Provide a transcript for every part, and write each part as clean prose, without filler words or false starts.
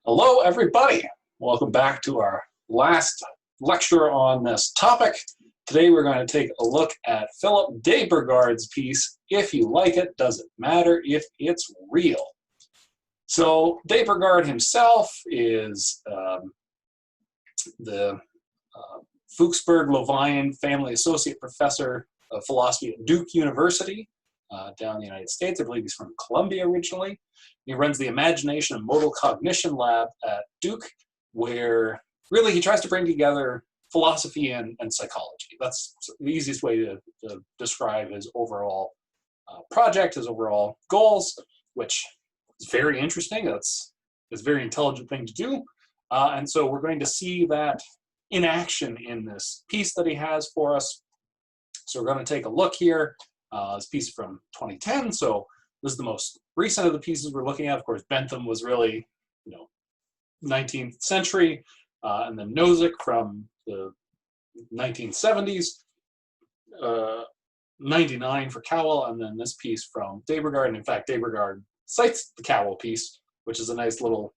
Hello, everybody. Welcome back to our last lecture on this topic. Today, we're going to take a look at Philip de Brigard's piece, If You Like It, Does It Matter If It's Real? So, de Brigard himself is the Fuchsberg-Levine Family Associate Professor of Philosophy at Duke University down in the United States. I believe he's from Columbia originally. He runs the Imagination and Modal Cognition Lab at Duke, where really he tries to bring together philosophy and psychology. That's the easiest way to describe his overall project, his overall goals, which is very interesting. It's a very intelligent thing to do. And so we're going to see that in action in this piece that he has for us. So we're going to take a look here. This piece from 2010, so this is the most recent of the pieces we're looking at. Of course, Bentham was really, 19th century, and then Nozick from the 1970s, 99 for Cowell, and then this piece from de Brigard. And in fact, de Brigard cites the Cowell piece, which is a nice little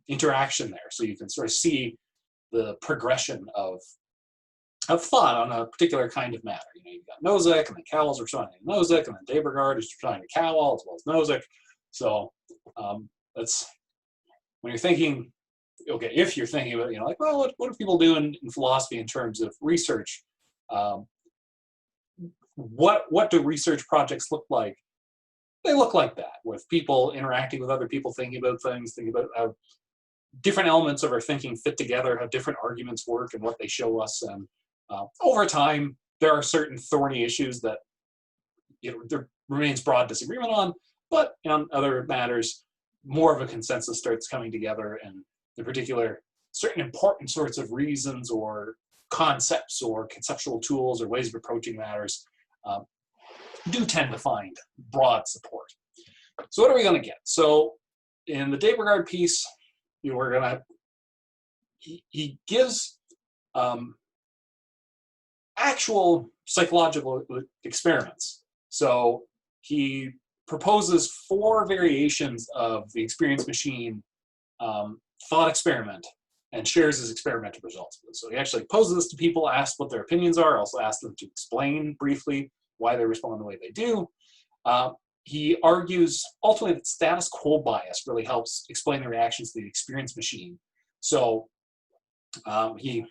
interaction there. So you can sort of see the progression of thought on a particular kind of matter. You've got Nozick, and then Cowell's responding to Nozick, and then de Brigard is responding to Cowell as well as Nozick. So that's when you're thinking, okay, if you're thinking about, like, well, what do people do in philosophy in terms of research? What do research projects look like? They look like that, with people interacting with other people, thinking about things, thinking about how different elements of our thinking fit together, how different arguments work, and what they show us. And over time, there are certain thorny issues that there remains broad disagreement on, but on other matters, more of a consensus starts coming together, and in particular, certain important sorts of reasons or concepts or conceptual tools or ways of approaching matters do tend to find broad support. So what are we going to get? So in the de Brigard piece, we're going to, he gives actual psychological experiments. So he proposes 4 variations of the experience machine thought experiment and shares his experimental results. So he actually poses this to people, asks what their opinions are, also asks them to explain briefly why they respond the way they do. He argues ultimately that status quo bias really helps explain the reactions to the experience machine. So he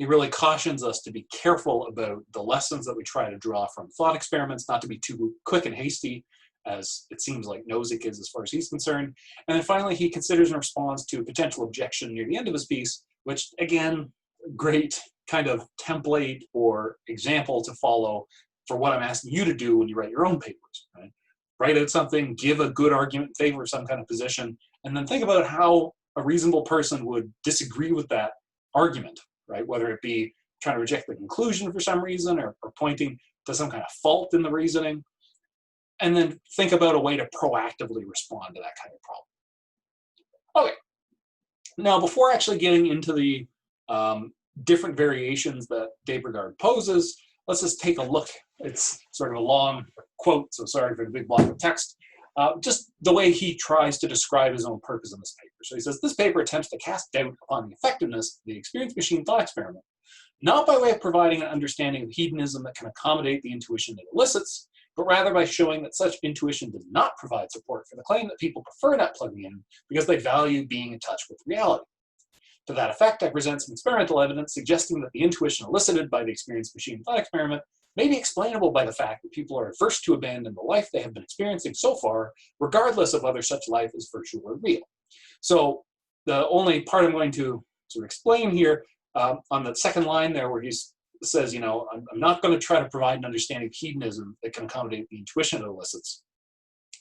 really cautions us to be careful about the lessons that we try to draw from thought experiments, not to be too quick and hasty, as it seems like Nozick is as far as he's concerned. And then finally, he considers and responds to a potential objection near the end of his piece, which, again, great kind of template or example to follow for what I'm asking you to do when you write your own papers. Right? Write out something, give a good argument in favor of some kind of position, and then think about how a reasonable person would disagree with that argument. Right? Whether it be trying to reject the conclusion for some reason or pointing to some kind of fault in the reasoning, and then think about a way to proactively respond to that kind of problem. Okay, now before actually getting into the different variations that de Brigard poses, let's just take a look. It's sort of a long quote, so sorry for the big block of text. Just the way he tries to describe his own purpose in this paper. So he says, this paper attempts to cast doubt upon the effectiveness of the experience machine thought experiment, not by way of providing an understanding of hedonism that can accommodate the intuition it elicits, but rather by showing that such intuition does not provide support for the claim that people prefer not plugging in because they value being in touch with reality. To that effect, I present some experimental evidence suggesting that the intuition elicited by the experience machine thought experiment may be explainable by the fact that people are averse to abandon the life they have been experiencing so far, regardless of whether such life is virtual or real. So the only part I'm going to sort of explain here on the second line there where he says, I'm not going to try to provide an understanding of hedonism that can accommodate the intuition it elicits.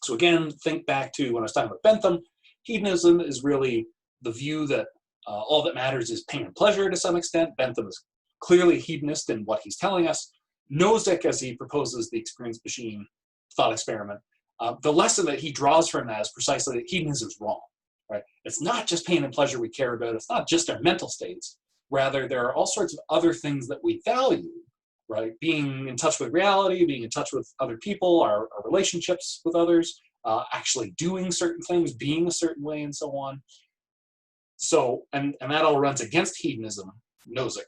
So again, think back to when I was talking about Bentham. Hedonism is really the view that all that matters is pain and pleasure to some extent. Bentham is clearly hedonist in what he's telling us. Nozick, as he proposes the experience machine thought experiment, the lesson that he draws from that is precisely that hedonism is wrong. Right? It's not just pain and pleasure we care about. It's not just our mental states. Rather, there are all sorts of other things that we value, right? Being in touch with reality, being in touch with other people, our relationships with others, actually doing certain things, being a certain way, and so on. So, and that all runs against hedonism, Nozick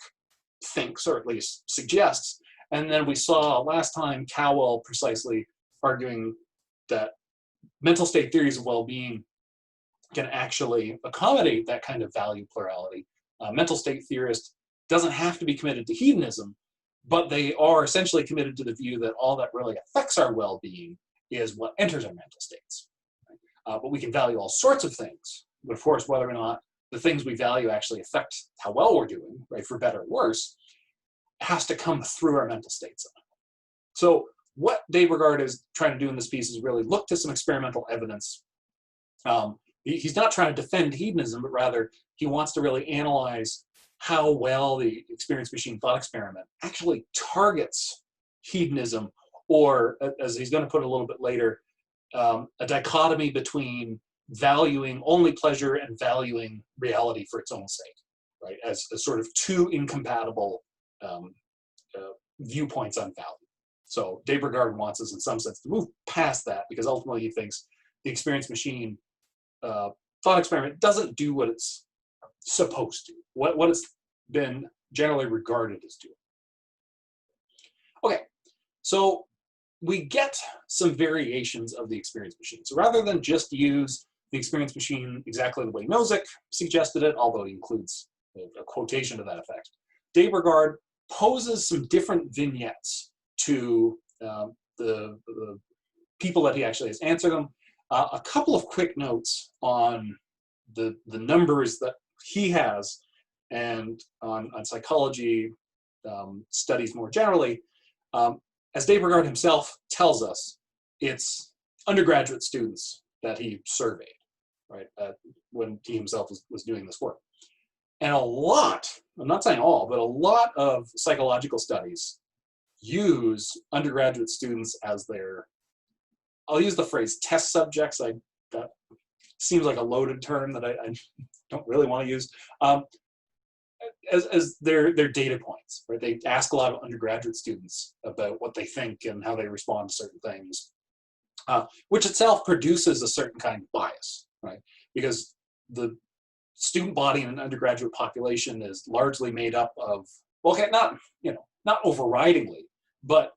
thinks, or at least suggests. And then we saw last time Cowell precisely arguing that mental state theories of well-being can actually accommodate that kind of value plurality. Mental state theorist doesn't have to be committed to hedonism, but they are essentially committed to the view that all that really affects our well-being is what enters our mental states. But we can value all sorts of things. But of course, whether or not the things we value actually affect how well we're doing, right, for better or worse, has to come through our mental states. So what Dave Brigard is trying to do in this piece is really look to some experimental evidence. He's not trying to defend hedonism, but rather he wants to really analyze how well the experience machine thought experiment actually targets hedonism, or as he's going to put a little bit later, a dichotomy between valuing only pleasure and valuing reality for its own sake, right? As sort of two incompatible viewpoints on value. So Dave Brigard wants us in some sense to move past that, because ultimately he thinks the experience machine thought experiment doesn't do what it's supposed to, what it's been generally regarded as doing. Okay, so we get some variations of the experience machine. So rather than just use the experience machine exactly the way Nozick suggested it, although he includes a quotation to that effect, Dave Brigard poses some different vignettes to the people that he actually has answered them. A couple of quick notes on the numbers that he has and on psychology studies more generally. As Dave Brigard himself tells us, it's undergraduate students that he surveyed, right, when he himself was doing this work. And a lot, I'm not saying all, but a lot of psychological studies use undergraduate students as their, I'll use the phrase test subjects. That seems like a loaded term that I don't really want to use. As their data points, right? They ask a lot of undergraduate students about what they think and how they respond to certain things, which itself produces a certain kind of bias, right? Because the student body in an undergraduate population is largely made up of, okay, not overridingly, but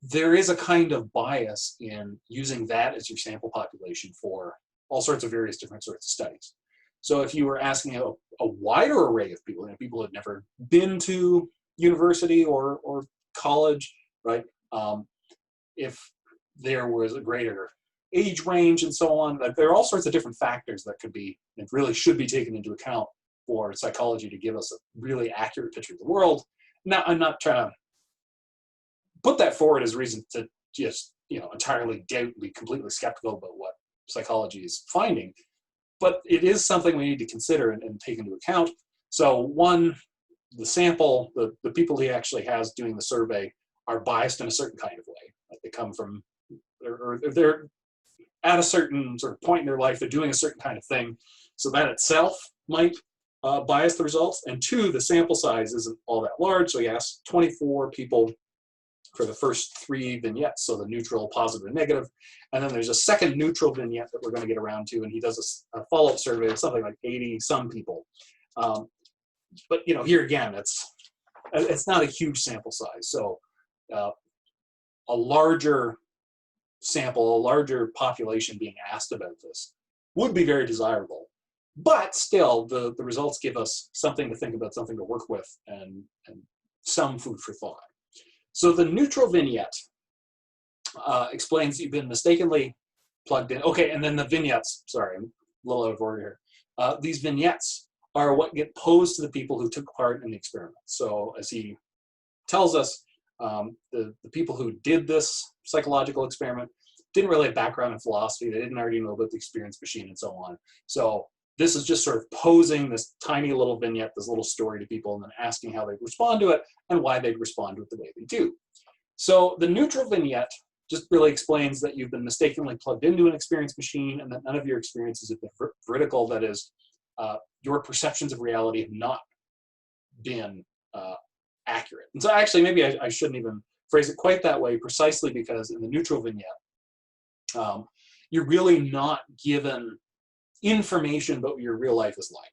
there is a kind of bias in using that as your sample population for all sorts of various different sorts of studies. So if you were asking a wider array of people, people who had never been to university or college, right? If there was a greater age range and so on, there are all sorts of different factors that could be, and really should be taken into account for psychology to give us a really accurate picture of the world. Now, I'm not trying to put that forward as a reason to just, entirely doubt and be completely skeptical about what psychology is finding, but it is something we need to consider and take into account. So one, the sample, the people he actually has doing the survey are biased in a certain kind of way. Like they come from, or they're at a certain sort of point in their life, they're doing a certain kind of thing. So that itself might bias the results. And two, the sample size isn't all that large. So he asked 24 people for the first 3 vignettes, so the neutral, positive, and negative. And then there's a second neutral vignette that we're going to get around to, and he does a follow-up survey of something like 80-some people. But here again, it's not a huge sample size. So a larger sample, a larger population being asked about this would be very desirable. But still, the results give us something to think about, something to work with, and some food for thought. So the neutral vignette explains you've been mistakenly plugged in. Okay, and then the vignettes, sorry, I'm a little out of order here. These vignettes are what get posed to the people who took part in the experiment. So as he tells us, the people who did this psychological experiment didn't really have background in philosophy. They didn't already know about the experience machine and so on. So this is just sort of posing this tiny little vignette, this little story to people, and then asking how they'd respond to it and why they'd respond to it the way they do. So the neutral vignette just really explains that you've been mistakenly plugged into an experience machine and that none of your experiences have been veridical. That is, your perceptions of reality have not been accurate. And so actually, maybe I shouldn't even phrase it quite that way, precisely because in the neutral vignette, you're really not given information about what your real life is like.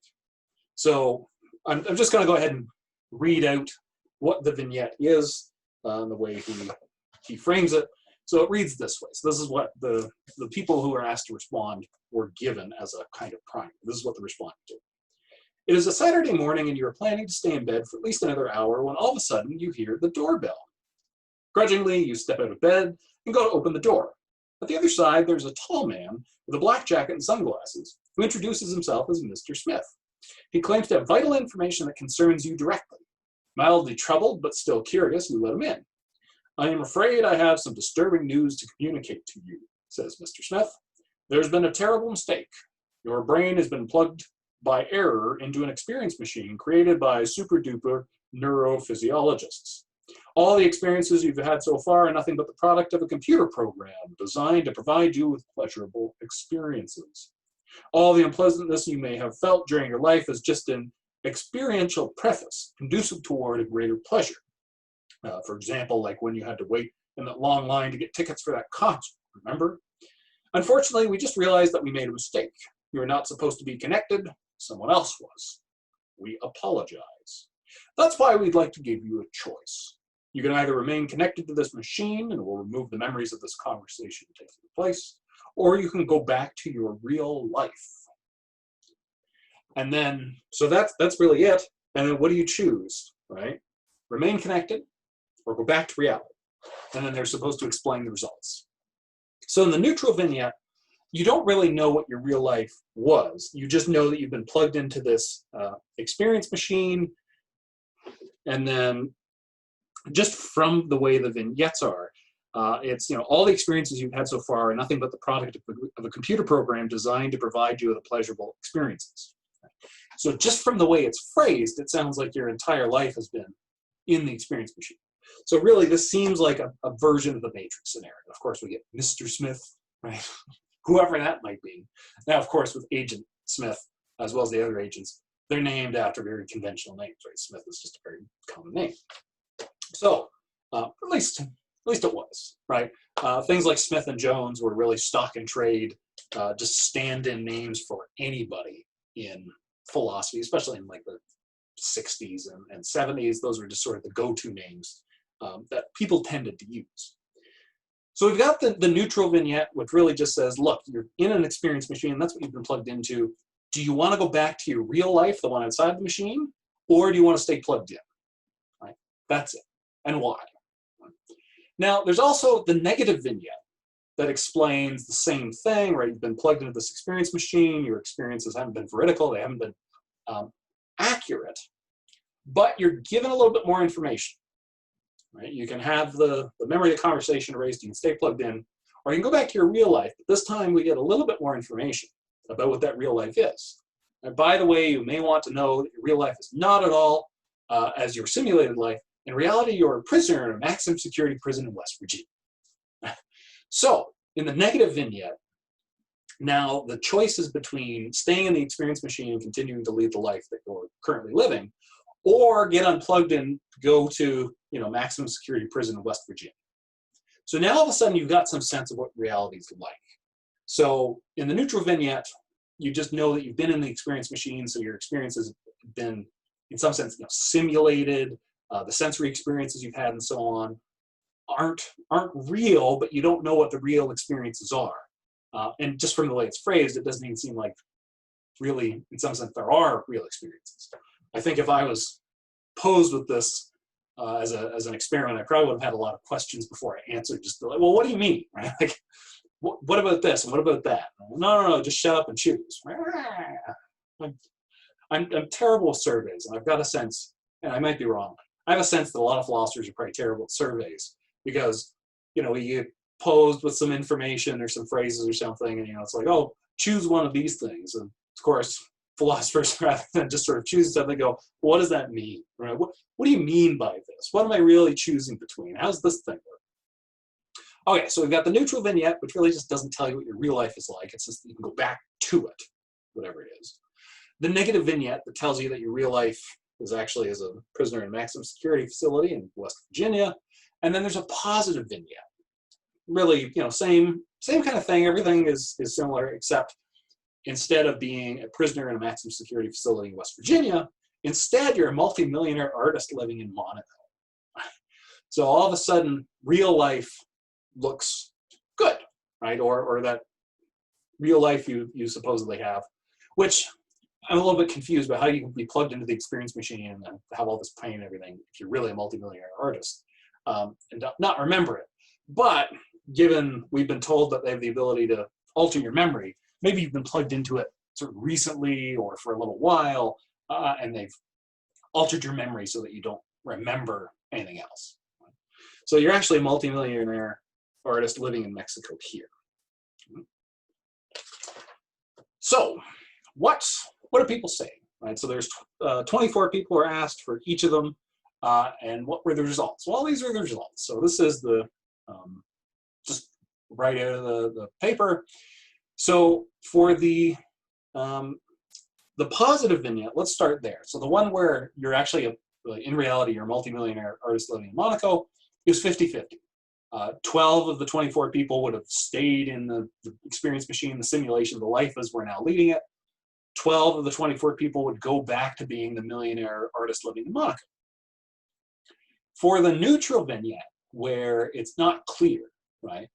So I'm just going to go ahead and read out what the vignette is, the way he frames it. So it reads this way. So this is what the people who are asked to respond were given as a kind of primer. This is what the respondent did. It is a Saturday morning and you are planning to stay in bed for at least another hour when all of a sudden you hear the doorbell. Grudgingly, you step out of bed and go to open the door. At the other side, there's a tall man with a black jacket and sunglasses who introduces himself as Mr. Smith. He claims to have vital information that concerns you directly. Mildly troubled but still curious, you let him in. I am afraid I have some disturbing news to communicate to you, says Mr. Smith. There's been a terrible mistake. Your brain has been plugged by error into an experience machine created by super-duper neurophysiologists. All the experiences you've had so far are nothing but the product of a computer program designed to provide you with pleasurable experiences. All the unpleasantness you may have felt during your life is just an experiential preface conducive toward a greater pleasure. For example, like when you had to wait in that long line to get tickets for that concert, remember? Unfortunately, we just realized that we made a mistake. You were not supposed to be connected, someone else was. We apologize. That's why we'd like to give you a choice. You can either remain connected to this machine and we'll remove the memories of this conversation taking place, or you can go back to your real life. And then, so that's really it. And then what do you choose, right? Remain connected or go back to reality. And then they're supposed to explain the results. So in the neutral vignette, you don't really know what your real life was. You just know that you've been plugged into this experience machine. And then just from the way the vignettes are, it's, all the experiences you've had so far are nothing but the product of a computer program designed to provide you with pleasurable experiences. So just from the way it's phrased, it sounds like your entire life has been in the experience machine. So really, this seems like a version of the Matrix scenario. Of course, we get Mr. Smith, right? Whoever that might be. Now, of course, with Agent Smith, as well as the other agents, they're named after very conventional names, right? Smith is just a very common name. So, at least it was, right? Things like Smith and Jones were really stock and trade, just stand-in names for anybody in philosophy, especially in like the 60s and 70s. Those were just sort of the go-to names that people tended to use. So we've got the neutral vignette, which really just says, look, you're in an experience machine. That's what you've been plugged into. Do you want to go back to your real life, the one outside the machine, or do you want to stay plugged in? Right? That's it. And why? Now, there's also the negative vignette that explains the same thing, right? You've been plugged into this experience machine. Your experiences haven't been veridical. They haven't been accurate, but you're given a little bit more information, right? You can have the memory of the conversation erased. You can stay plugged in, or you can go back to your real life. But this time we get a little bit more information about what that real life is. And by the way, you may want to know that your real life is not at all as your simulated life. In reality, you're a prisoner in a maximum security prison in West Virginia. So, in the negative vignette, now the choice is between staying in the experience machine and continuing to lead the life that you're currently living, or get unplugged and go to, maximum security prison in West Virginia. So now all of a sudden you've got some sense of what reality is like. So in the neutral vignette, you just know that you've been in the experience machine, so your experience has been, in some sense, simulated. The sensory experiences you've had and so on aren't real, but you don't know what the real experiences are. And just from the way it's phrased, it doesn't even seem like really, in some sense, there are real experiences. I think if I was posed with this as an experiment, I probably would have had a lot of questions before I answered. Just like, well, what do you mean? Right? Like, what about this and what about that? No, just shut up and choose. I'm terrible with surveys, and I've got a sense, and I might be wrong, I have a sense that a lot of philosophers are probably terrible at surveys because, we get posed with some information or some phrases or something, and, it's like, oh, choose one of these things. And of course, philosophers, rather than just sort of choosing something, go, well, what does that mean? Right? What do you mean by this? What am I really choosing between? How's this thing work? Okay, so we've got the neutral vignette, which really just doesn't tell you what your real life is like. It's just that you can go back to it, whatever it is. The negative vignette that tells you that your real life is actually as a prisoner in a maximum security facility in West Virginia. And then there's a positive vignette. Really, same kind of thing. Everything is similar, except instead of being a prisoner in a maximum security facility in West Virginia, instead you're a multimillionaire artist living in Monaco. So all of a sudden, real life looks good, right? Or that real life you supposedly have, which I'm a little bit confused about how you can be plugged into the experience machine and have all this pain and everything if you're really a multimillionaire artist and not remember it. But given we've been told that they have the ability to alter your memory, maybe you've been plugged into it sort of recently or for a little while, and they've altered your memory so that you don't remember anything else. So you're actually a multimillionaire artist living in Mexico here. So what are people saying? Right? So there's 24 people were asked for each of them, and what were the results? Well, these are the results. So this is the just right out of the paper. So for the positive vignette, let's start there. So the one where you're actually in reality you're a multimillionaire artist living in Monaco is 50-50. 12 of the 24 people would have stayed in the experience machine, the simulation, the life as we're now leading it. 12 of the 24 people would go back to being the millionaire artist living in Monaco. For the neutral vignette, where it's not clear, right?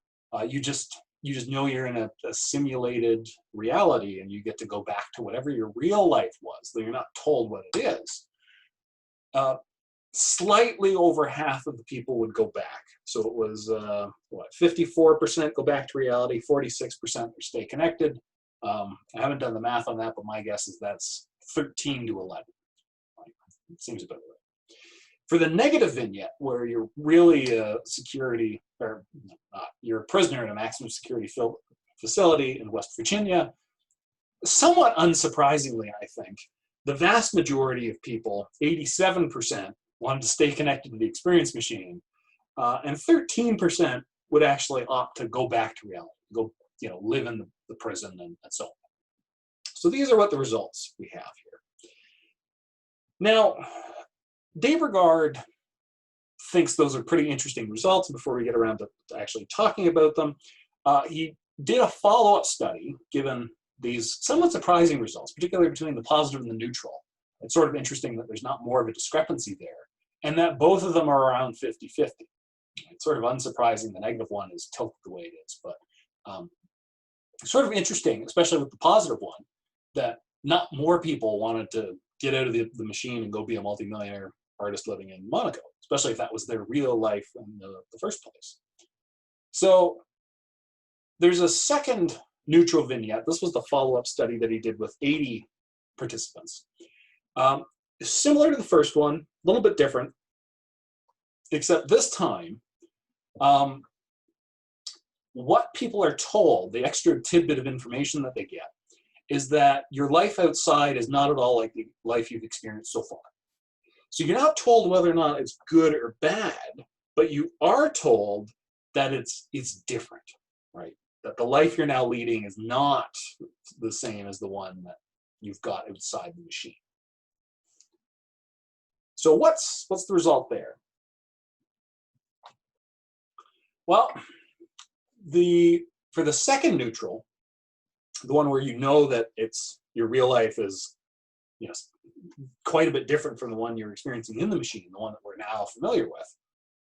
You just know you're in a simulated reality and you get to go back to whatever your real life was, though you're not told what it is. Slightly over half of the people would go back. So it was, 54% go back to reality, 46% stay connected. I haven't done the math on that, but my guess is that's 13 to 11. Right? It seems about right. For the negative vignette, where you're really a security, or you're a prisoner in a maximum security facility in West Virginia, somewhat unsurprisingly, I think, the vast majority of people, 87%, wanted to stay connected to the experience machine, and 13% would actually opt to go back to reality, go live in the prison and so on. So these are what the results we have here. Now, Brigard thinks those are pretty interesting results. Before we get around to actually talking about them, he did a follow-up study given these somewhat surprising results, particularly between the positive and the neutral. It's sort of interesting that there's not more of a discrepancy there, and that both of them are around 50-50. It's sort of unsurprising the negative one is tilted the way it is, but sort of interesting, especially with the positive one, that not more people wanted to get out of the machine and go be a multimillionaire artist living in Monaco, especially if that was their real life in the first place. So there's a second neutral vignette. This was the follow-up study that he did with 80 participants. Similar to the first one, a little bit different, except this time, what people are told, the extra tidbit of information that they get, is that your life outside is not at all like the life you've experienced so far. So you're not told whether or not it's good or bad, but you are told that it's different, right? That the life you're now leading is not the same as the one that you've got outside the machine. So what's the result there? Well, for the second neutral, the one where you know that your real life is quite a bit different from the one you're experiencing in the machine, the one that we're now familiar with,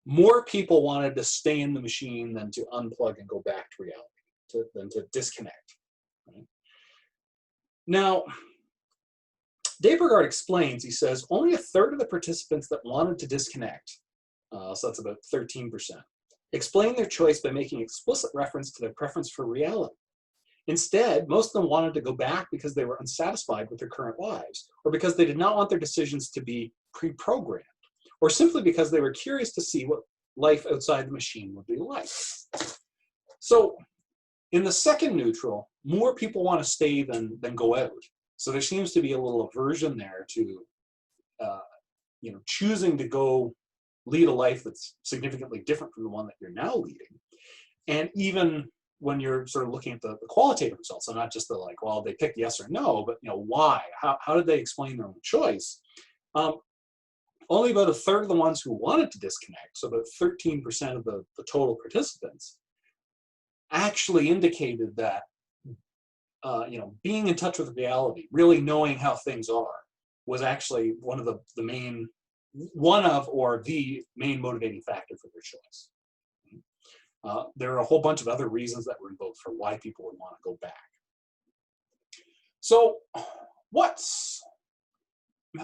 more people wanted to stay in the machine than to unplug and go back to reality, than to disconnect. Right? Now, Brigard explains, he says, only a third of the participants that wanted to disconnect, so that's about 13%, explained their choice by making explicit reference to their preference for reality. Instead, most of them wanted to go back because they were unsatisfied with their current lives, or because they did not want their decisions to be pre-programmed, or simply because they were curious to see what life outside the machine would be like. So in the second neutral, more people want to stay than go out. So there seems to be a little aversion there to choosing to go lead a life that's significantly different from the one that you're now leading. And even when you're sort of looking at the qualitative results, so not just the well, they picked yes or no, but why? How did they explain their own choice? Only about a third of the ones who wanted to disconnect, so about 13% of the total participants, actually indicated that being in touch with reality, really knowing how things are, was actually one of the main motivating factor for their choice. There are a whole bunch of other reasons that were invoked for why people would want to go back. So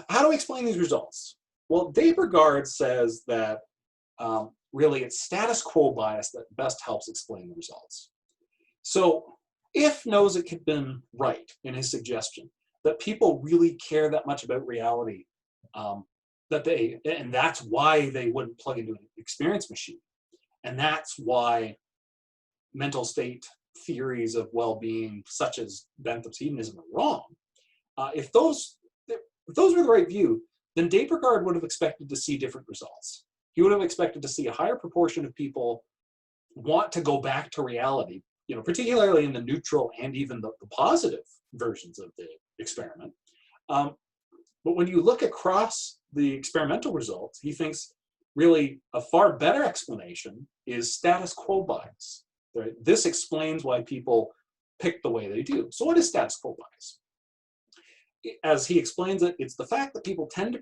how do we explain these results? Well, Brigard says that really it's status quo bias that best helps explain the results. So if Nozick had been right in his suggestion that people really care that much about reality, and that's why they wouldn't plug into an experience machine, and that's why mental state theories of well-being, such as Bentham's hedonism, are wrong. If those were the right view, then Brigard would have expected to see different results. He would have expected to see a higher proportion of people want to go back to reality, particularly in the neutral and even the positive versions of the experiment. But when you look across the experimental results, he thinks really a far better explanation is status quo bias. Right? This explains why people pick the way they do. So what is status quo bias? As he explains it, it's the fact that people tend to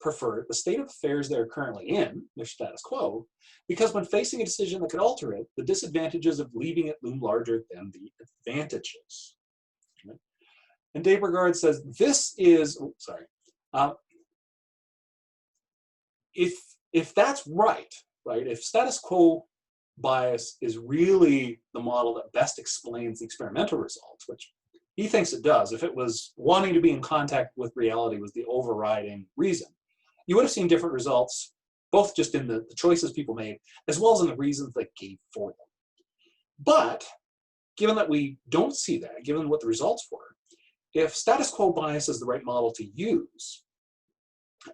prefer the state of affairs they're currently in, their status quo, because when facing a decision that could alter it, the disadvantages of leaving it loom larger than the advantages. Okay? And Brigard says this is, if that's right, if status quo bias is really the model that best explains the experimental results, which he thinks it does. If it was wanting to be in contact with reality was the overriding reason, you would have seen different results, both just in the choices people made, as well as in the reasons they gave for them. But given that we don't see that, given what the results were, if status quo bias is the right model to use,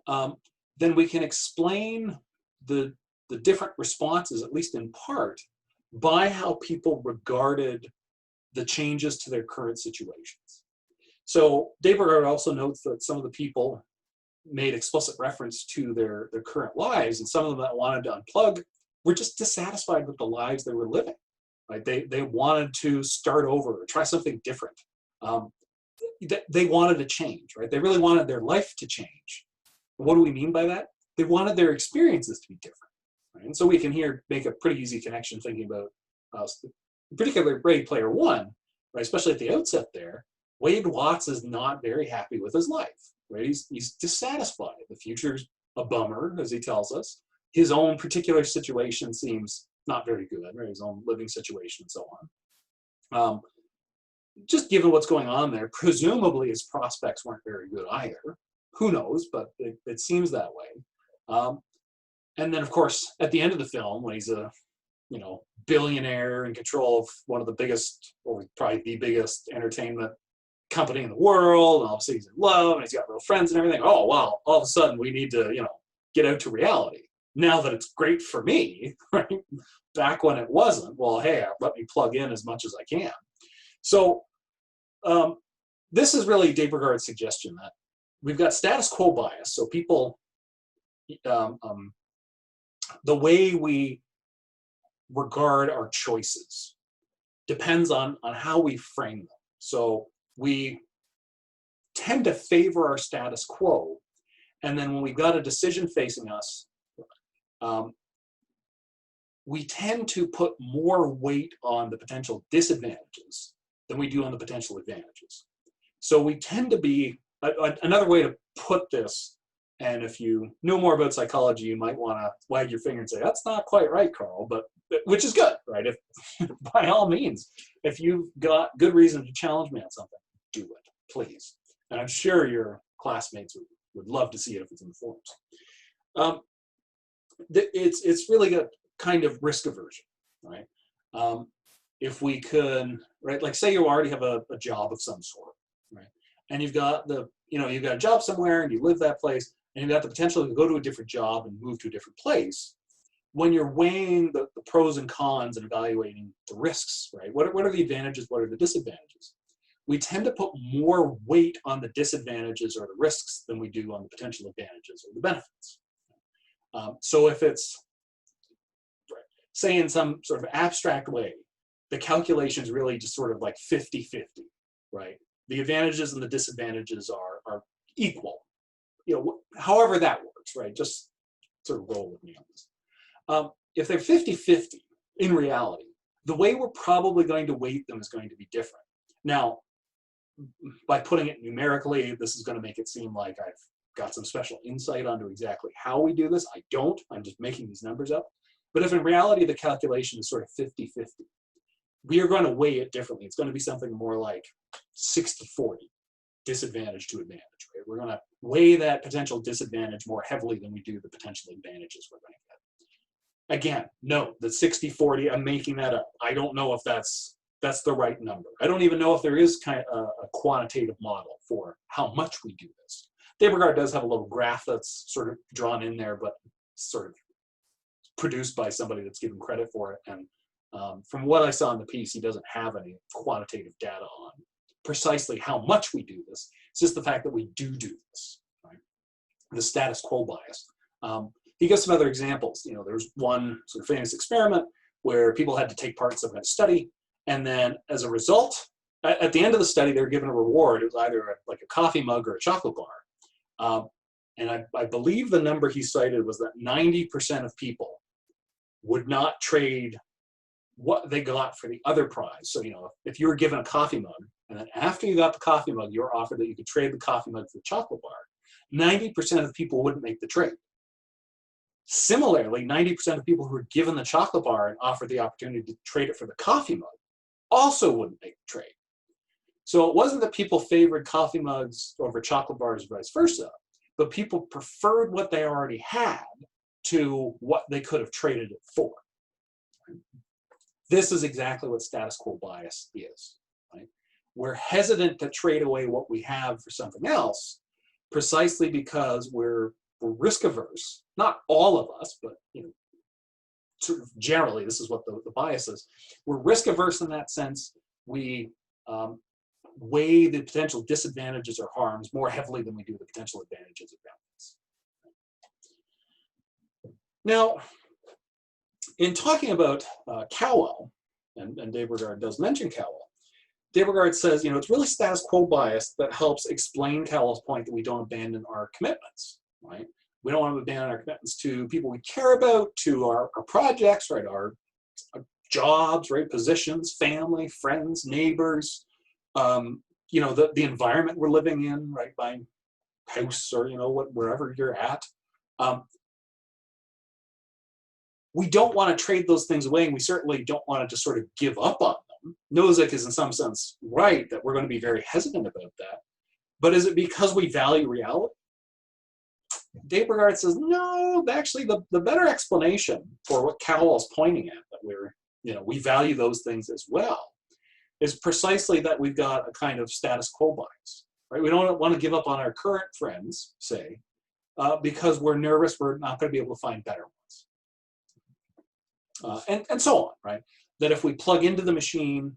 then we can explain the different responses, at least in part, by how people regarded the changes to their current situations. So Brigard also notes that some of the people made explicit reference to their current lives, and some of them that wanted to unplug were just dissatisfied with the lives they were living. Right? They wanted to start over or try something different. They wanted to change, right? They really wanted their life to change. What do we mean by that? They wanted their experiences to be different. Right? And so we can here make a pretty easy connection thinking about particularly Ready Player One, right? Especially at the outset there, Wade Watts is not very happy with his life, right? He's dissatisfied. The future's a bummer, as he tells us. His own particular situation seems not very good, right? His own living situation and so on. Just given what's going on there, presumably his prospects weren't very good either. Who knows, but it seems that way. And then, of course, at the end of the film, when he's a billionaire in control of one of the biggest, or probably the biggest entertainment company in the world, and obviously he's in love, and he's got real friends and everything. Oh, wow, all of a sudden we need to, get out to reality. Now that it's great for me, right? Back when it wasn't, well, hey, let me plug in as much as I can. So this is really Brigard's suggestion that we've got status quo bias. So people, the way we regard our choices depends on how we frame them. So we tend to favor our status quo, and then when we've got a decision facing us, we tend to put more weight on the potential disadvantages than we do on the potential advantages. So we tend to be, another way to put this, and if you know more about psychology, you might want to wag your finger and say, that's not quite right, Carl, but which is good, right? If by all means, if you've got good reason to challenge me on something, do it, please. And I'm sure your classmates would love to see it if it's in the forums. It's really a kind of risk aversion, right? If we could, right, like say you already have a job of some sort, right? And you've got you've got a job somewhere and you live that place, and you've got the potential to go to a different job and move to a different place. When you're weighing the pros and cons and evaluating the risks, right? What are the advantages? What are the disadvantages? We tend to put more weight on the disadvantages or the risks than we do on the potential advantages or the benefits. So if it's, say in some sort of abstract way, the calculation is really just sort of like 50-50. right? The advantages and the disadvantages are equal. You know, however that works, right? Just sort of roll with me on this. If they're 50-50 in reality, the way we're probably going to weight them is going to be different. Now, by putting it numerically, this is going to make it seem like I've got some special insight onto exactly how we do this. I don't. I'm just making these numbers up. But if in reality the calculation is sort of 50-50, we are going to weigh it differently. It's going to be something more like 60-40, disadvantage to advantage. Right? We're going to weigh that potential disadvantage more heavily than we do the potential advantages we're going to get. Again, note that 60-40, I'm making that up. I don't know if that's the right number. I don't even know if there is kind of a quantitative model for how much we do this. Brigard does have a little graph that's sort of drawn in there, but sort of produced by somebody that's given credit for it. And from what I saw in the piece, he doesn't have any quantitative data on precisely how much we do this. It's just the fact that we do this, right? The status quo bias. He gives some other examples. You know, there's one sort of famous experiment where people had to take part in some kind of study, and then as a result, at the end of the study, they were given a reward. It was either like a coffee mug or a chocolate bar. And I believe the number he cited was that 90% of people would not trade what they got for the other prize. So, you know, if you were given a coffee mug, and then after you got the coffee mug, you were offered that you could trade the coffee mug for the chocolate bar, 90% of people wouldn't make the trade. Similarly, 90% of people who were given the chocolate bar and offered the opportunity to trade it for the coffee mug also wouldn't make the trade. So it wasn't that people favored coffee mugs over chocolate bars or vice versa, but people preferred what they already had to what they could have traded it for. This is exactly what status quo bias is. Right? We're hesitant to trade away what we have for something else precisely because we're risk averse. Not all of us, but you know, sort of generally, this is what the bias is. We're risk averse in that sense. We weigh the potential disadvantages or harms more heavily than we do the potential advantages or benefits. Now, in talking about Quo, and Brigard does mention Quo, Brigard says, you know, it's really status quo bias that helps explain Quo's point that we don't abandon our commitments, right? We don't want to abandon our commitments to people we care about, to our projects, right? Our jobs, right? Positions, family, friends, neighbors, you know, the environment we're living in, right? Buying house or, you know, wherever you're at. We don't want to trade those things away, and we certainly don't want to just sort of give up on them. Nozick is in some sense right that we're going to be very hesitant about that. But is it because we value reality? Brigard says, no, actually the better explanation for what Cowell's pointing at, that we value those things as well, is precisely that we've got a kind of status quo bias, right? We don't want to give up on our current friends, say, because we're nervous we're not going to be able to find better ones. And so on, right? That if we plug into the machine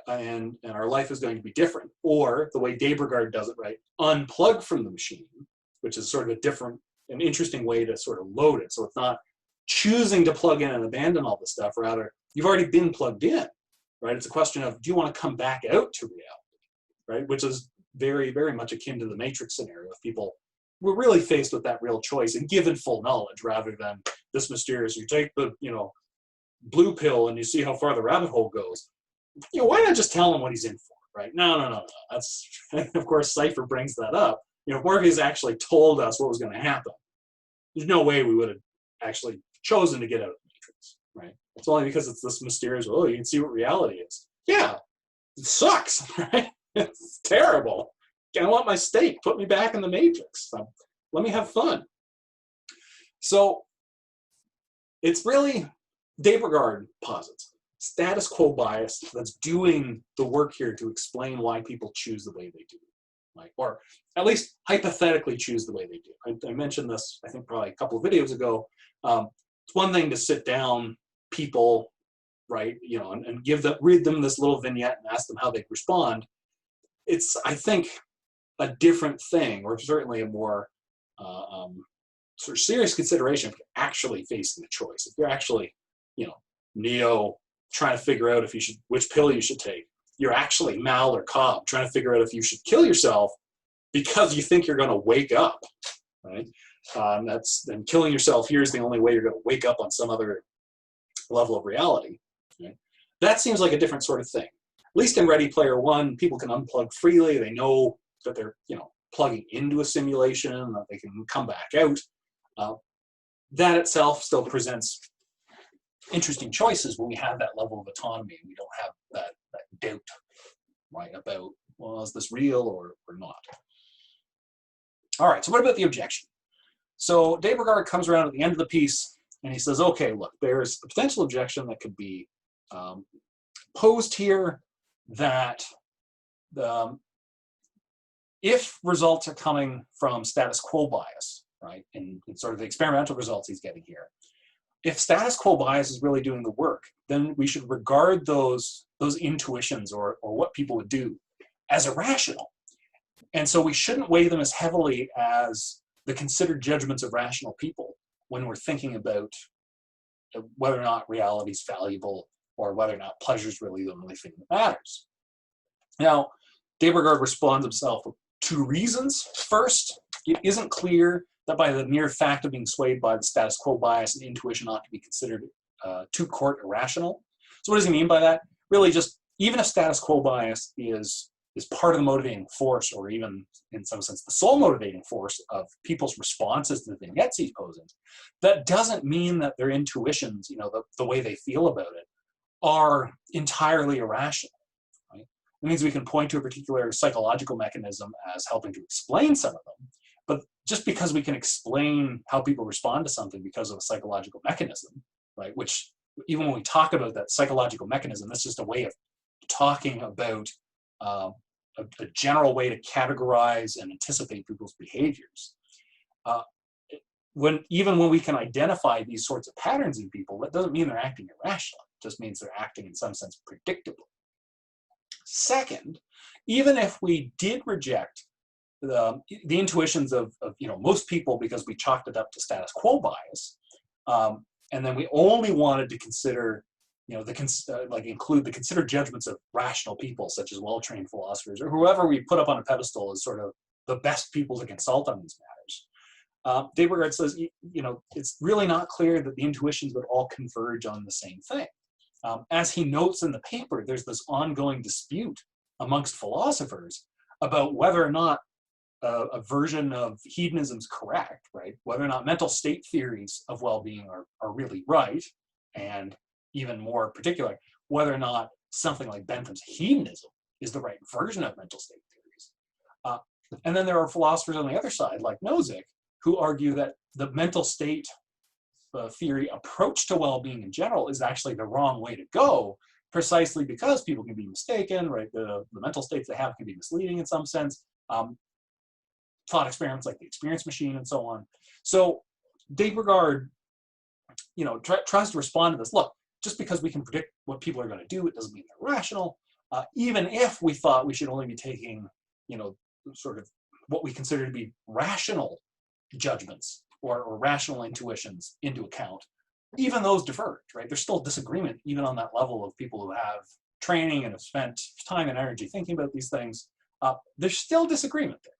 and our life is going to be different, or the way Brigard does it, right, unplug from the machine, which is sort of a different and interesting way to sort of load it. So it's not choosing to plug in and abandon all this stuff, rather you've already been plugged in, right? It's a question of, do you want to come back out to reality, right? Which is very, very much akin to the Matrix scenario. If people were really faced with that real choice and given full knowledge rather than this mysterious, you take the, you know, blue pill and you see how far the rabbit hole goes. You know, why not just tell him what he's in for, right? No. That's, of course, Cypher brings that up. You know, if Morpheus actually told us what was going to happen, there's no way we would have actually chosen to get out of the Matrix, right? It's only because it's this mysterious, oh, you can see what reality is. Yeah, it sucks, right? It's terrible. I want my steak. Put me back in the Matrix. Let me have fun. So it's really, Brigard posits, status quo bias that's doing the work here to explain why people choose the way they do. Right? Or at least hypothetically choose the way they do. I mentioned this, I think, probably a couple of videos ago. It's one thing to sit down people, right, you know, and read them this little vignette and ask them how they respond. It's, I think, a different thing, or certainly a more sort of serious consideration if you're actually facing the choice. If you're actually, you know, Neo trying to figure out if you should, which pill you should take. you're actually Mal or Cobb trying to figure out if you should kill yourself because you think you're going to wake up, right? And killing yourself here is the only way you're going to wake up on some other level of reality. Right? That seems like a different sort of thing. At least in Ready Player One, people can unplug freely. They know that they're, plugging into a simulation, that they can come back out. That itself still presents interesting choices when we have that level of autonomy. We don't have that doubt, right, about, well, is this real or not? All right, so what about the objection? So Brigard comes around at the end of the piece and he says, okay, look, there's a potential objection that could be posed here that if results are coming from status quo bias, right, in sort of the experimental results he's getting here, if status quo bias is really doing the work, then we should regard those intuitions or what people would do as irrational. And so we shouldn't weigh them as heavily as the considered judgments of rational people when we're thinking about whether or not reality is valuable or whether or not pleasure is really the only thing that matters. Now, Brigard responds himself with two reasons. First, it isn't clear that by the mere fact of being swayed by the status quo bias, an intuition ought to be considered to court irrational. So what does he mean by that? Really just, even if status quo bias is part of the motivating force, or even in some sense the sole motivating force of people's responses to the vignettes he's posing, that doesn't mean that their intuitions, the way they feel about it, are entirely irrational. Right? It means we can point to a particular psychological mechanism as helping to explain some of them, but just because we can explain how people respond to something because of a psychological mechanism, right? Which, even when we talk about that psychological mechanism, that's just a way of talking about a general way to categorize and anticipate people's behaviors. Even when we can identify these sorts of patterns in people, that doesn't mean they're acting irrationally. It just means they're acting in some sense predictably. Second, even if we did reject the intuitions of most people because we chalked it up to status quo bias, and then we only wanted to consider include the considered judgments of rational people, such as well-trained philosophers, or whoever we put up on a pedestal as sort of the best people to consult on these matters. Brigard says, it's really not clear that the intuitions would all converge on the same thing. As he notes in the paper, there's this ongoing dispute amongst philosophers about whether or not a version of hedonism is correct, right? Whether or not mental state theories of well-being are really right, and even more particular, whether or not something like Bentham's hedonism is the right version of mental state theories. And then there are philosophers on the other side, like Nozick, who argue that the mental state theory approach to well-being in general is actually the wrong way to go, precisely because people can be mistaken, right? The mental states they have can be misleading in some sense. Thought experiments like the experience machine and so on. So Brigard, tries to respond to this. Look, just because we can predict what people are going to do, it doesn't mean they're rational. Even if we thought we should only be taking, sort of what we consider to be rational judgments or rational intuitions into account, even those diverge, right? There's still disagreement even on that level of people who have training and have spent time and energy thinking about these things. There's still disagreement there.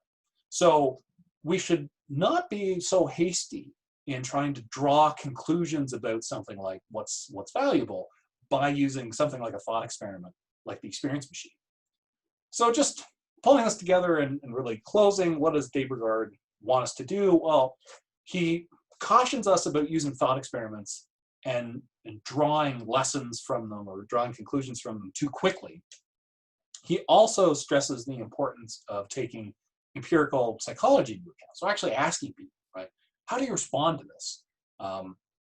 So we should not be so hasty in trying to draw conclusions about something like what's valuable by using something like a thought experiment, like the experience machine. So just pulling this together and really closing, what does Brigard want us to do? Well, he cautions us about using thought experiments and drawing lessons from them or drawing conclusions from them too quickly. He also stresses the importance of taking empirical psychology into account. So actually asking people, right, how do you respond to this?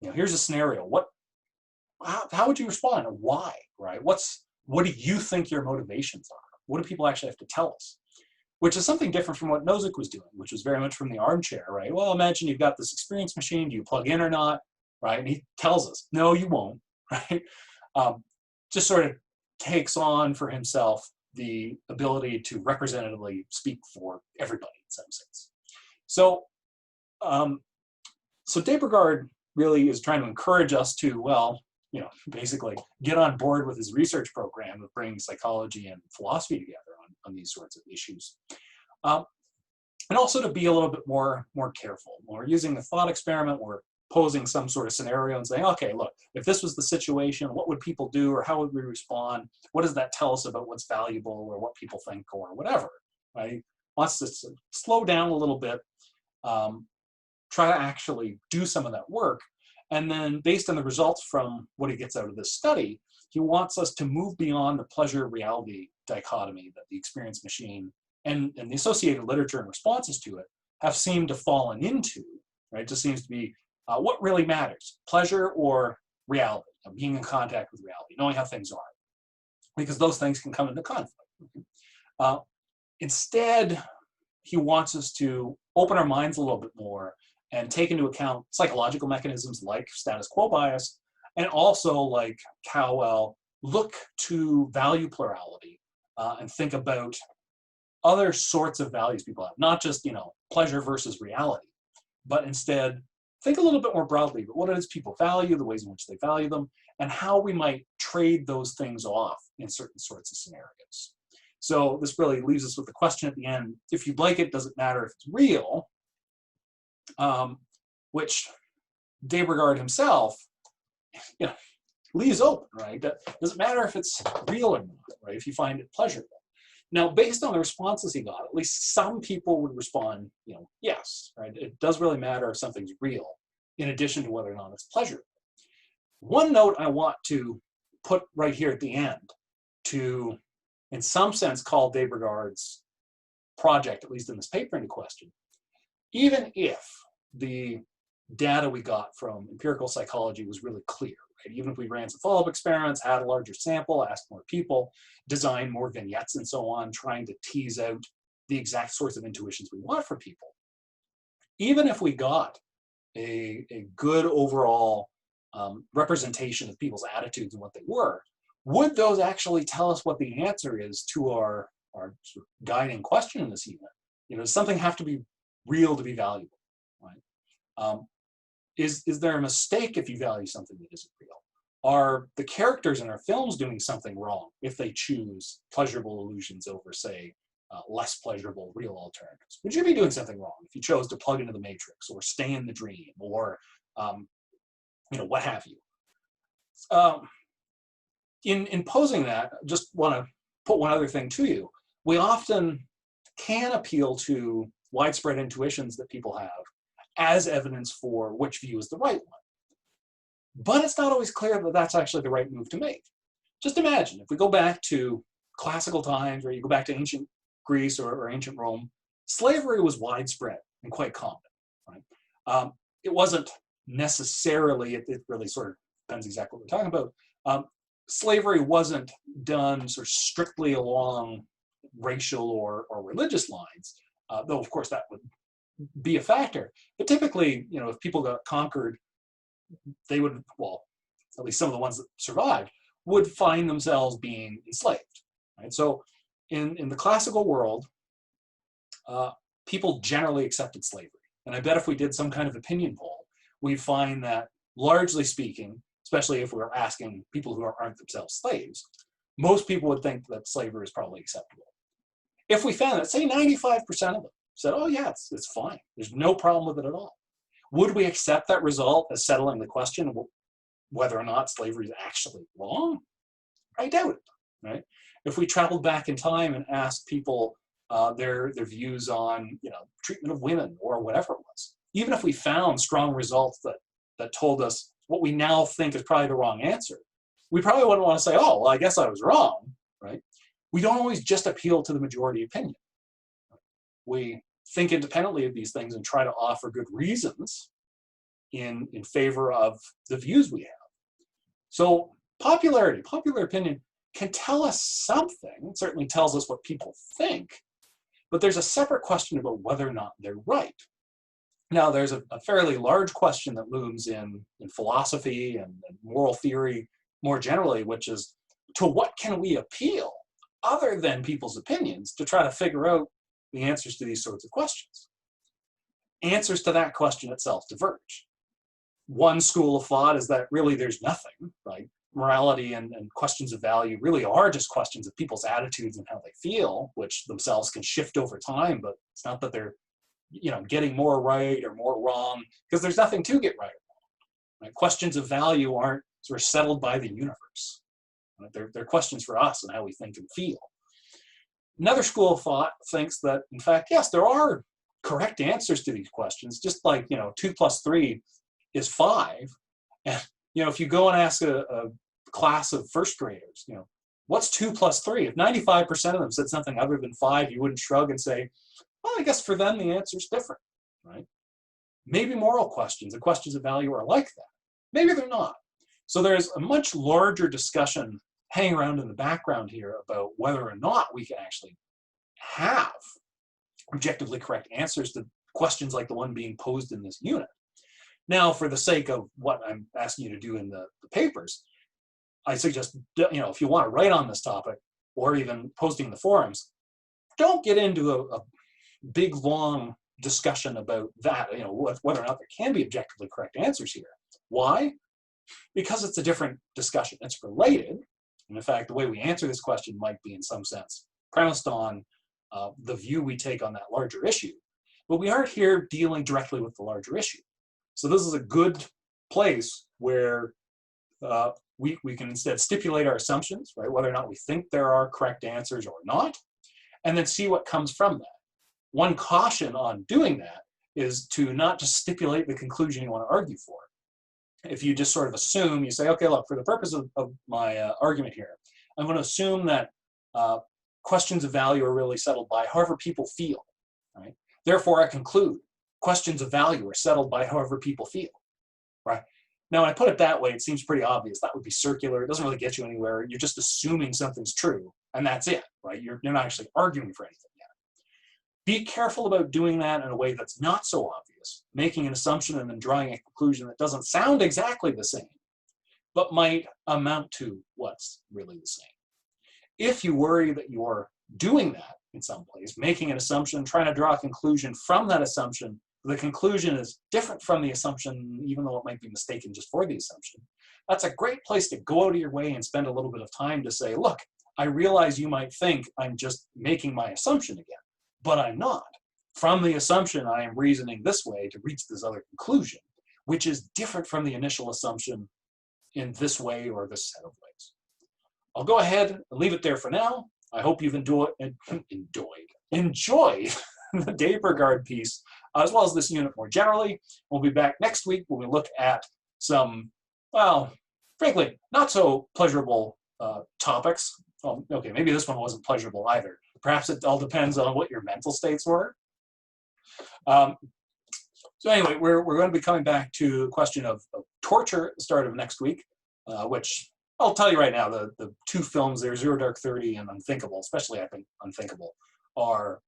Here's a scenario. How would you respond and why, right? What do you think your motivations are? What do people actually have to tell us? Which is something different from what Nozick was doing, which was very much from the armchair, right? Well, imagine you've got this experience machine. Do you plug in or not, right? And he tells us, no, you won't, right? Just sort of takes on for himself the ability to representatively speak for everybody in some sense. So, Brigard really is trying to encourage us to, well, basically get on board with his research program of bringing psychology and philosophy together on these sorts of issues. And also to be a little bit more careful. When we're using the thought experiment, we're posing some sort of scenario and saying, okay, look, if this was the situation, what would people do, or how would we respond? What does that tell us about what's valuable or what people think or whatever, right? Wants to slow down a little bit, try to actually do some of that work. And then based on the results from what he gets out of this study, he wants us to move beyond the pleasure-reality dichotomy that the experience machine and the associated literature and responses to it have seemed to fallen into, right? It just seems to be what really matters, pleasure or reality, being in contact with reality, knowing how things are, because those things can come into conflict. Instead, he wants us to open our minds a little bit more and take into account psychological mechanisms like status quo bias, and also like Cowell, look to value plurality and think about other sorts of values people have, not just, pleasure versus reality, but instead think a little bit more broadly about what it is people value, the ways in which they value them, and how we might trade those things off in certain sorts of scenarios. So this really leaves us with the question at the end, if you'd like it, does it matter if it's real? Which Brigard himself, leaves open, right? Does it matter if it's real or not, right? If you find it pleasurable. Now, based on the responses he got, at least some people would respond, yes, right? It does really matter if something's real, in addition to whether or not it's pleasurable. One note I want to put right here at the end to, in some sense, call Brigard's project, at least in this paper, into question. Even if the data we got from empirical psychology was really clear, right? Even if we ran some follow-up experiments, had a larger sample, asked more people, designed more vignettes and so on, trying to tease out the exact sorts of intuitions we want from people. Even if we got a good overall representation of people's attitudes and what they were, would those actually tell us what the answer is to our sort of guiding question in this event? Does something have to be real to be valuable, right? Is there a mistake if you value something that isn't real? Are the characters in our films doing something wrong if they choose pleasurable illusions over, say, less pleasurable real alternatives? Would you be doing something wrong if you chose to plug into the matrix or stay in the dream or, what have you? In posing that, just want to put one other thing to you. We often can appeal to widespread intuitions that people have as evidence for which view is the right one. But it's not always clear that that's actually the right move to make. Just imagine, if we go back to classical times, or you go back to ancient Greece or ancient Rome, slavery was widespread and quite common, right? It wasn't necessarily, it really sort of depends exactly what we're talking about. Slavery wasn't done sort of strictly along racial or religious lines, though of course that would be a factor. But typically, if people got conquered, they would, well, at least some of the ones that survived, would find themselves being enslaved, right? So in the classical world, people generally accepted slavery. And I bet if we did some kind of opinion poll, we'd find that, largely speaking, especially if we were asking people who aren't themselves slaves, most people would think that slavery is probably acceptable. If we found that, say 95% of them said, oh yeah, it's fine, there's no problem with it at all, would we accept that result as settling the question of whether or not slavery is actually wrong? I doubt it, right? If we traveled back in time and asked people their views on treatment of women or whatever it was, even if we found strong results that told us what we now think is probably the wrong answer, we probably wouldn't want to say, oh, well, I guess I was wrong, right? We don't always just appeal to the majority opinion. We think independently of these things and try to offer good reasons in favor of the views we have. So popular opinion can tell us something. It certainly tells us what people think, but there's a separate question about whether or not they're right. Now, there's a fairly large question that looms in philosophy and moral theory more generally, which is, to what can we appeal other than people's opinions to try to figure out the answers to these sorts of questions? Answers to that question itself diverge. One school of thought is that really there's nothing, right? Morality and questions of value really are just questions of people's attitudes and how they feel, which themselves can shift over time, but it's not that they're, getting more right or more wrong, because there's nothing to get right or wrong. Right? Questions of value aren't sort of settled by the universe. Right? They're questions for us and how we think and feel. Another school of thought thinks that, in fact, yes, there are correct answers to these questions, just like, 2 plus 3 is 5. And, if you go and ask a class of first graders, what's 2 plus 3? If 95% of them said something other than 5, you wouldn't shrug and say, well, I guess for them the answer's different, right? Maybe moral questions and questions of value are like that. Maybe they're not. So there's a much larger discussion hanging around in the background here about whether or not we can actually have objectively correct answers to questions like the one being posed in this unit. Now, for the sake of what I'm asking you to do in the papers, I suggest, if you want to write on this topic or even posting in the forums, don't get into a big, long discussion about that, whether or not there can be objectively correct answers here. Why? Because it's a different discussion. It's related. And in fact, the way we answer this question might be, in some sense, premised on the view we take on that larger issue. But we aren't here dealing directly with the larger issue. So this is a good place where we can instead stipulate our assumptions, right? Whether or not we think there are correct answers or not, and then see what comes from that. One caution on doing that is to not just stipulate the conclusion you want to argue for. If you just sort of assume, you say, okay, look, for the purpose of my argument here, I'm going to assume that questions of value are really settled by however people feel, right? Therefore, I conclude questions of value are settled by however people feel, right? Now, when I put it that way, it seems pretty obvious. That would be circular. It doesn't really get you anywhere. You're just assuming something's true, and that's it, right? You're not actually arguing for anything yet. Be careful about doing that in a way that's not so obvious, making an assumption and then drawing a conclusion that doesn't sound exactly the same, but might amount to what's really the same. If you worry that you're doing that in some place, making an assumption, trying to draw a conclusion from that assumption, the conclusion is different from the assumption, even though it might be mistaken just for the assumption, that's a great place to go out of your way and spend a little bit of time to say, look, I realize you might think I'm just making my assumption again, but I'm not. From the assumption, I am reasoning this way to reach this other conclusion, which is different from the initial assumption in this way or this set of ways. I'll go ahead and leave it there for now. I hope you've enjoyed the Dave Brigard piece, as well as this unit more generally. We'll be back next week when we look at some, well, frankly, not so pleasurable topics. Well, okay, maybe this one wasn't pleasurable either. Perhaps it all depends on what your mental states were. So anyway, we're going to be coming back to the question of torture at the start of next week, which I'll tell you right now, the two films there, Zero Dark 30 and Unthinkable, especially I think Unthinkable, are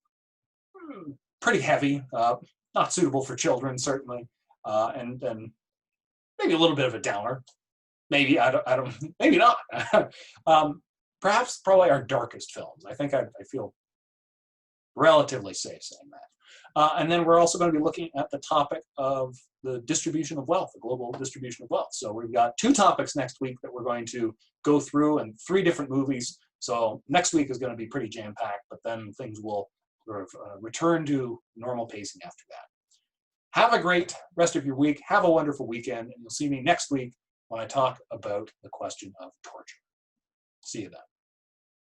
pretty heavy, not suitable for children, certainly, and maybe a little bit of a downer. Maybe, I don't maybe not. Perhaps probably our darkest films. I think I feel relatively safe saying that. And then we're also going to be looking at the topic of the distribution of wealth, the global distribution of wealth. So we've got 2 topics next week that we're going to go through and 3 different movies. So next week is going to be pretty jam-packed, but then things will sort of return to normal pacing after that. Have a great rest of your week. Have a wonderful weekend, and you'll see me next week when I talk about the question of torture. See you then.